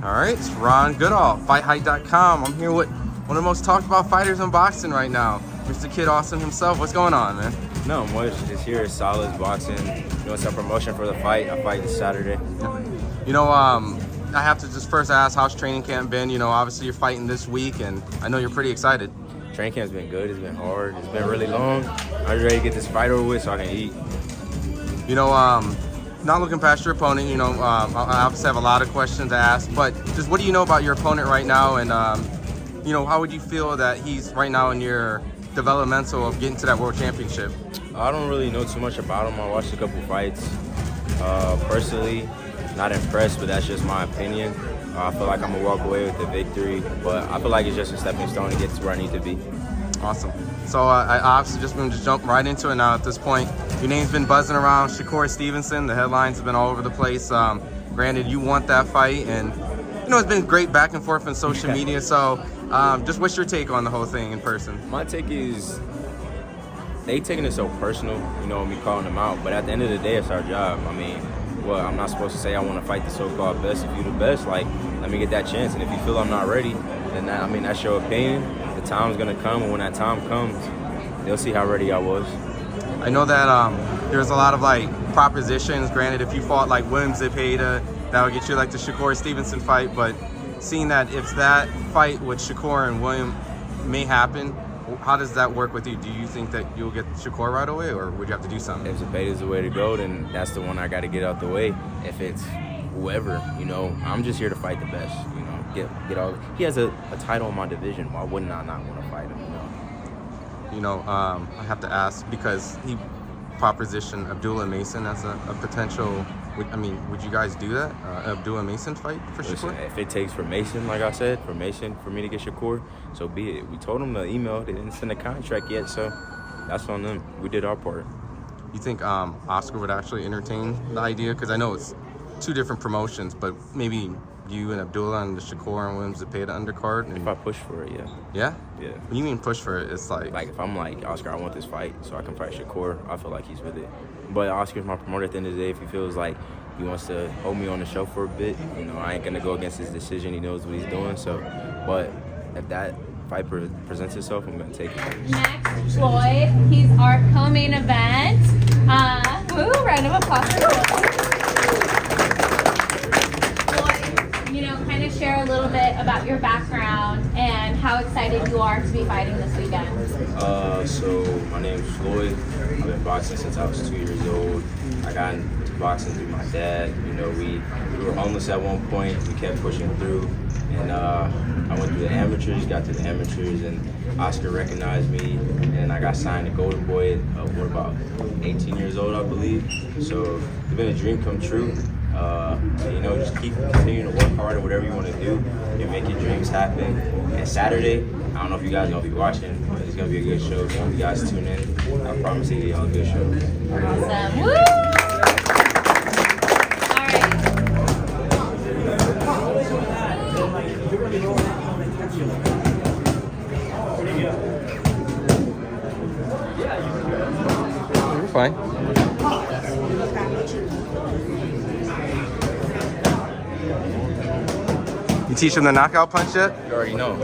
All right, it's Ron Goodall, FightHype.com. I'm here with one of the most talked about fighters in boxing right now, Mr. Kid Austin himself. What's going on, man? No much, just here at Solid Boxing, doing some promotion for the fight. I fight this Saturday. You know, I have to just first ask, how's training camp been? You know, obviously you're fighting this week, and I know you're pretty excited. Training camp's been good, it's been hard, it's been really long. I'm ready to get this fight over with so I can eat. You know, not looking past your opponent, you know, I obviously have a lot of questions to ask, but just what do you know about your opponent right now, and, you know, how would you feel that he's right now in your developmental of getting to that world championship? I don't really know too much about him. I watched a couple fights. Personally, not impressed, but that's just my opinion. I feel like I'm going to walk away with the victory, but I feel like it's just a stepping stone to get to where I need to be. Awesome. So I obviously just going to jump right into it now at this point. Your name's been buzzing around, Shakur Stevenson. The headlines have been all over the place. Granted, you want that fight, and you know it's been great back and forth on social media. So just what's your take on the whole thing in person? My take is they taking it so personal, you know, me calling them out. But at the end of the day, it's our job. I mean, well, I'm not supposed to say I want to fight the so-called best. If you're the best, like, let me get that chance. And if you feel I'm not ready, then that, I mean, that's your opinion. The time's gonna come, and when that time comes, they'll see how ready I was. I know that there's a lot of like propositions. Granted, if you fought like William Zepeda, that would get you like the Shakur Stevenson fight. But seeing that if that fight with Shakur and William may happen, how does that work with you? Do you think that you'll get Shakur right away, or would you have to do something? If Zepeda's the way to go, then that's the one I got to get out the way. If it's whoever, you know, I'm just here to fight the best. You know, get all. He has a title in my division. Why wouldn't I not want to fight him? You know, I have to ask because he propositioned Abdullah Mason as a potential. I mean, would you guys do that? Abdullah Mason fight for Listen, Shakur? if it takes for Mason, like I said, for me to get Shakur, so be it. We told them the email. They didn't send a contract yet, so that's on them. We did our part. You think Oscar would actually entertain the idea? Because I know it's two different promotions, but maybe you and Abdullah and the Shakur and William Zepeda undercard. And If I push for it, yeah. Yeah? Yeah. When you mean push for it, it's like if I'm like, Oscar, I want this fight so I can fight Shakur, I feel like he's with it. But Oscar's my promoter at the end of the day. If he feels like he wants to hold me on the show for a bit, you know, I ain't going to go against his decision. He knows what he's doing. So, but if that fight presents itself, I'm going to take it. Next, Floyd. He's our co-main event. Woo, round of applause for Floyd. Floyd, you know, kind of share a little bit about your background and how excited you are to be fighting this weekend. So my name's Floyd. I've been boxing since I was 2 years old. I got into boxing through my dad. You know, we were homeless at one point. We kept pushing through, and I went through the amateurs, got to the amateurs, and Oscar recognized me, and I got signed to Golden Boy at about 18 years old, I believe. So it's been a dream come true. You know, just keep continuing to work hard at whatever you want to do. You make your dreams happen. And Saturday, I don't know if you guys are going to be watching, but it's going to be a good show. So you guys tune in. I promise you y'all a good show. Awesome. Woo! All right. you're fine. You teach him the knockout punch yet? You already know.